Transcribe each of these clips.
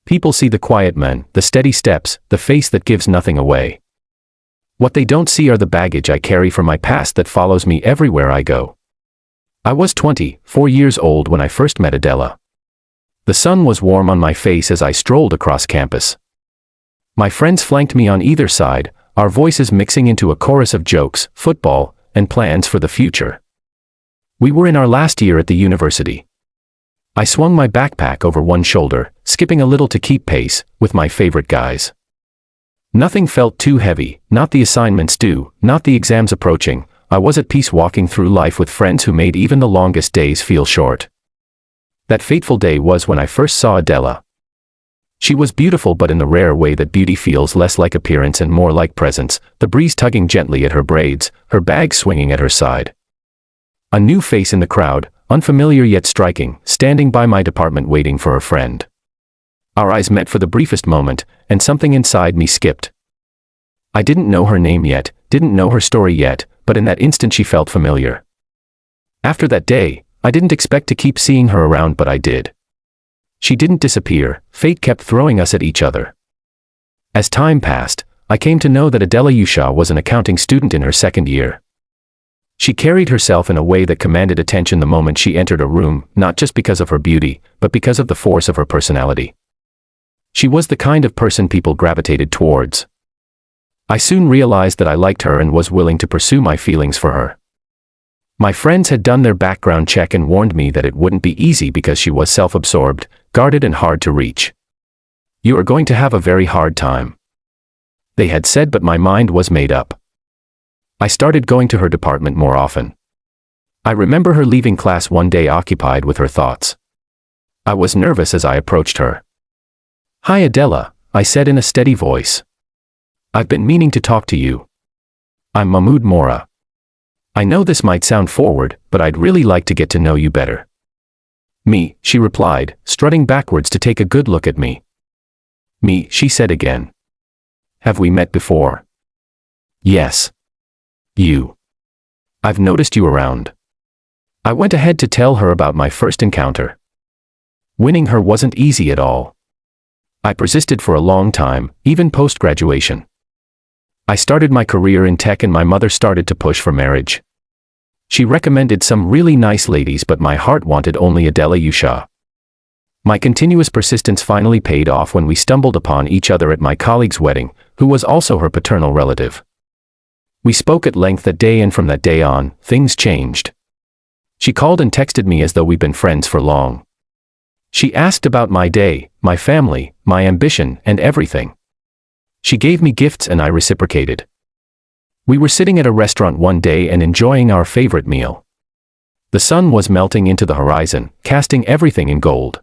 People see the quiet man, the steady steps, the face that gives nothing away. What they don't see are the baggage I carry from my past that follows me everywhere I go. I was 24 years old when I first met Adela. The sun was warm on my face as I strolled across campus. My friends flanked me on either side, our voices mixing into a chorus of jokes, football, and plans for the future. We were in our last year at the university. I swung my backpack over one shoulder, skipping a little to keep pace with my favorite guys. Nothing felt too heavy, not the assignments due, not the exams approaching. I was at peace walking through life with friends who made even the longest days feel short. That fateful day was when I first saw Adela. She was beautiful, but in the rare way that beauty feels less like appearance and more like presence, the breeze tugging gently at her braids, her bag swinging at her side. A new face in the crowd, unfamiliar yet striking, standing by my department waiting for a friend. Our eyes met for the briefest moment, and something inside me skipped. I didn't know her name yet, didn't know her story yet, but in that instant she felt familiar. After that day, I didn't expect to keep seeing her around, but I did. She didn't disappear, fate kept throwing us at each other. As time passed, I came to know that Adela Yusha was an accounting student in her second year. She carried herself in a way that commanded attention the moment she entered a room, not just because of her beauty, but because of the force of her personality. She was the kind of person people gravitated towards. I soon realized that I liked her and was willing to pursue my feelings for her. My friends had done their background check and warned me that it wouldn't be easy because she was self-absorbed, guarded and hard to reach. You are going to have a very hard time, they had said, but my mind was made up. I started going to her department more often. I remember her leaving class one day occupied with her thoughts. I was nervous as I approached her. "Hi Adela," I said in a steady voice. "I've been meaning to talk to you. I'm Mahmoud Mora. I know this might sound forward, but I'd really like to get to know you better." "Me," she replied, strutting backwards to take a good look at me. "Me," she said again. "Have we met before?" "Yes." "You. I've noticed you around." I went ahead to tell her about my first encounter. Winning her wasn't easy at all. I persisted for a long time, even post-graduation. I started my career in tech and my mother started to push for marriage. She recommended some really nice ladies, but my heart wanted only Adela Yusha. My continuous persistence finally paid off when we stumbled upon each other at my colleague's wedding, who was also her paternal relative. We spoke at length that day, and from that day on, things changed. She called and texted me as though we'd been friends for long. She asked about my day, my family, my ambition, and everything. She gave me gifts and I reciprocated. We were sitting at a restaurant one day and enjoying our favorite meal. The sun was melting into the horizon, casting everything in gold.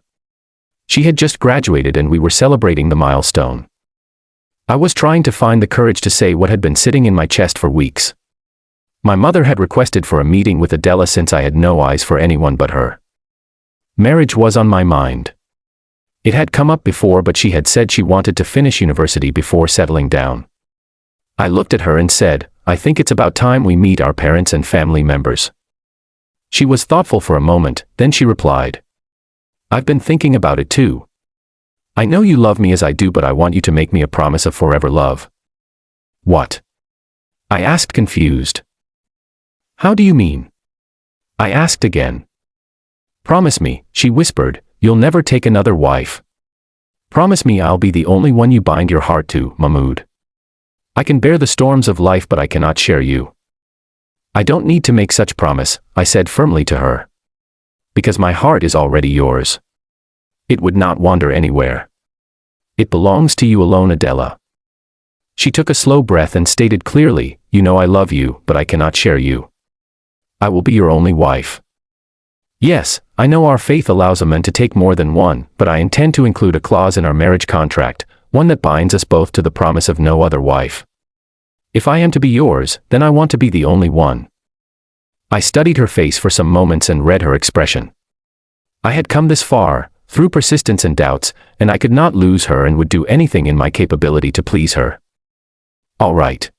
She had just graduated and we were celebrating the milestone. I was trying to find the courage to say what had been sitting in my chest for weeks. My mother had requested for a meeting with Adela since I had no eyes for anyone but her. Marriage was on my mind. It had come up before, but she had said she wanted to finish university before settling down. I looked at her and said, "I think it's about time we meet our parents and family members." She was thoughtful for a moment, then she replied, "I've been thinking about it too. I know you love me as I do, but I want you to make me a promise of forever love." "What?" I asked, confused. "How do you mean?" I asked again. "Promise me," she whispered, "you'll never take another wife. Promise me I'll be the only one you bind your heart to, Mahmoud. I can bear the storms of life, but I cannot share you." "I don't need to make such promise," I said firmly to her. "Because my heart is already yours. It would not wander anywhere. It belongs to you alone, Adela." She took a slow breath and stated clearly, "You know I love you, but I cannot share you. I will be your only wife. Yes, I know our faith allows a man to take more than one, but I intend to include a clause in our marriage contract, one that binds us both to the promise of no other wife. If I am to be yours, then I want to be the only one." I studied her face for some moments and read her expression. I had come this far, through persistence and doubts, and I could not lose her and would do anything in my capability to please her. "All right.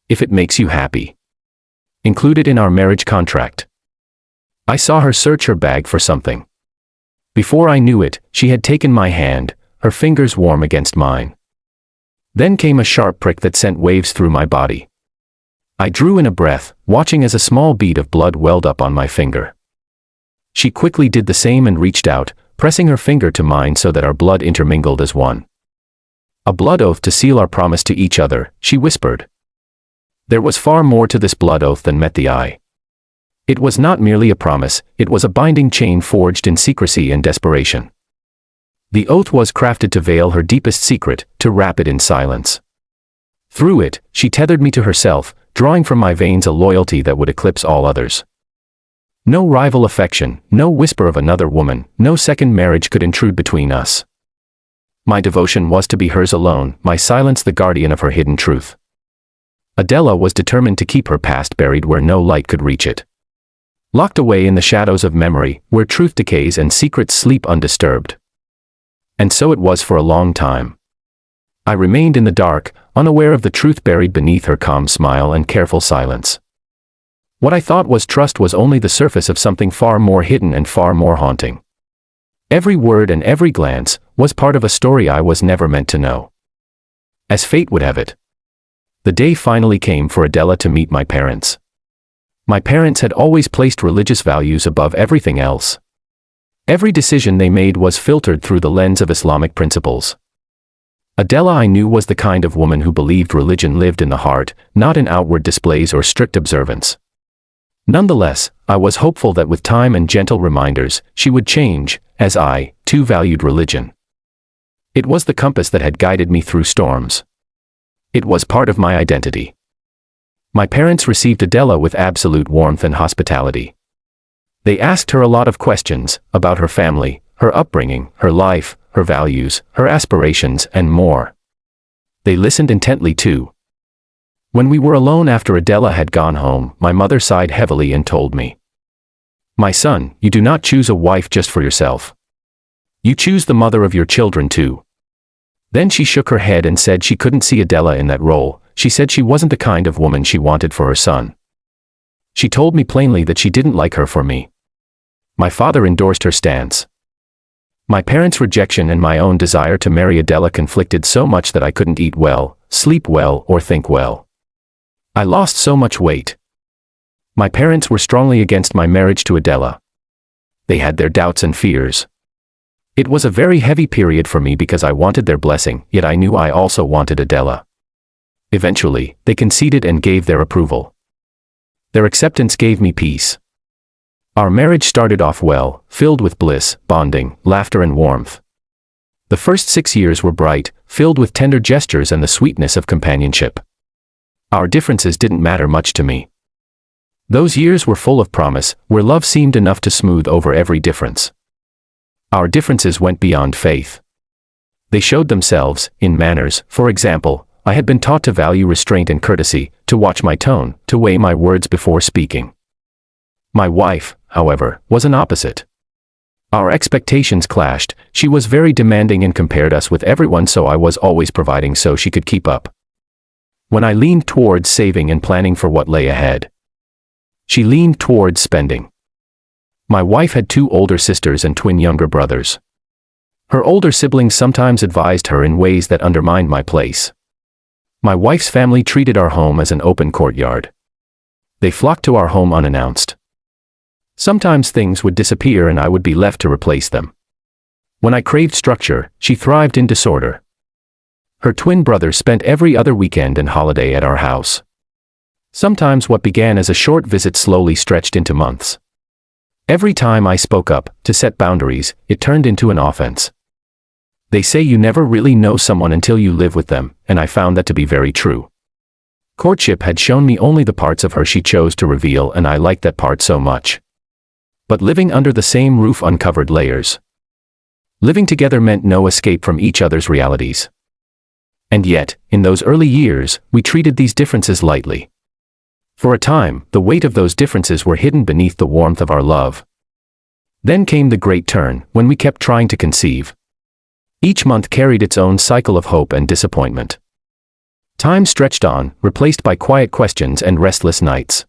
If it makes you happy. Include it in our marriage contract." I saw her search her bag for something. Before I knew it, she had taken my hand, her fingers warm against mine. Then came a sharp prick that sent waves through my body. I drew in a breath, watching as a small bead of blood welled up on my finger. She quickly did the same and reached out, pressing her finger to mine so that our blood intermingled as one. A blood oath to seal our promise to each other, she whispered. There was far more to this blood oath than met the eye. It was not merely a promise, it was a binding chain forged in secrecy and desperation. The oath was crafted to veil her deepest secret, to wrap it in silence. Through it, she tethered me to herself, drawing from my veins a loyalty that would eclipse all others. No rival affection, no whisper of another woman, no second marriage could intrude between us. My devotion was to be hers alone, my silence the guardian of her hidden truth. Adela was determined to keep her past buried where no light could reach it. Locked away in the shadows of memory, where truth decays and secrets sleep undisturbed. And so it was for a long time. I remained in the dark, unaware of the truth buried beneath her calm smile and careful silence. What I thought was trust was only the surface of something far more hidden and far more haunting. Every word and every glance was part of a story I was never meant to know. As fate would have it, the day finally came for Adela to meet my parents. My parents had always placed religious values above everything else. Every decision they made was filtered through the lens of Islamic principles. Adela, I knew, was the kind of woman who believed religion lived in the heart, not in outward displays or strict observance. Nonetheless, I was hopeful that with time and gentle reminders, she would change, as I, too, valued religion. It was the compass that had guided me through storms. It was part of my identity. My parents received Adela with absolute warmth and hospitality. They asked her a lot of questions about her family, her upbringing, her life, her values, her aspirations, and more. They listened intently too. When we were alone after Adela had gone home, my mother sighed heavily and told me, "My son, you do not choose a wife just for yourself. You choose the mother of your children too." Then she shook her head and said she couldn't see Adela in that role. She said she wasn't the kind of woman she wanted for her son. She told me plainly that she didn't like her for me. My father endorsed her stance. My parents' rejection and my own desire to marry Adela conflicted so much that I couldn't eat well, sleep well, or think well. I lost so much weight. My parents were strongly against my marriage to Adela. They had their doubts and fears. It was a very heavy period for me because I wanted their blessing, yet I knew I also wanted Adela. Eventually, they conceded and gave their approval. Their acceptance gave me peace. Our marriage started off well, filled with bliss, bonding, laughter and warmth. The first 6 years were bright, filled with tender gestures and the sweetness of companionship. Our differences didn't matter much to me. Those years were full of promise, where love seemed enough to smooth over every difference. Our differences went beyond faith. They showed themselves in manners. For example, I had been taught to value restraint and courtesy, to watch my tone, to weigh my words before speaking. My wife, however, was an opposite. Our expectations clashed. She was very demanding and compared us with everyone, so I was always providing so she could keep up. When I leaned towards saving and planning for what lay ahead, she leaned towards spending. My wife had 2 older sisters and twin younger brothers. Her older siblings sometimes advised her in ways that undermined my place. My wife's family treated our home as an open courtyard. They flocked to our home unannounced. Sometimes things would disappear and I would be left to replace them. When I craved structure, she thrived in disorder. Her twin brothers spent every other weekend and holiday at our house. Sometimes what began as a short visit slowly stretched into months. Every time I spoke up, to set boundaries, it turned into an offense. They say you never really know someone until you live with them, and I found that to be very true. Courtship had shown me only the parts of her she chose to reveal, and I liked that part so much. But living under the same roof uncovered layers. Living together meant no escape from each other's realities. And yet, in those early years, we treated these differences lightly. For a time, the weight of those differences were hidden beneath the warmth of our love. Then came the great turn, when we kept trying to conceive. Each month carried its own cycle of hope and disappointment. Time stretched on, replaced by quiet questions and restless nights.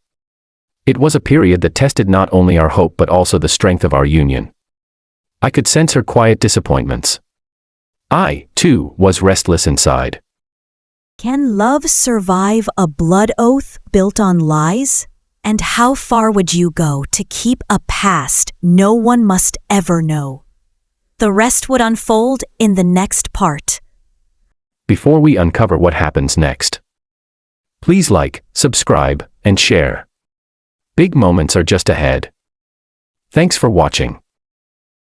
It was a period that tested not only our hope but also the strength of our union. I could sense her quiet disappointments. I, too, was restless inside. Can love survive a blood oath built on lies? And how far would you go to keep a past no one must ever know? The rest would unfold in the next part. Before we uncover what happens next, please like, subscribe, and share. Big moments are just ahead. Thanks for watching.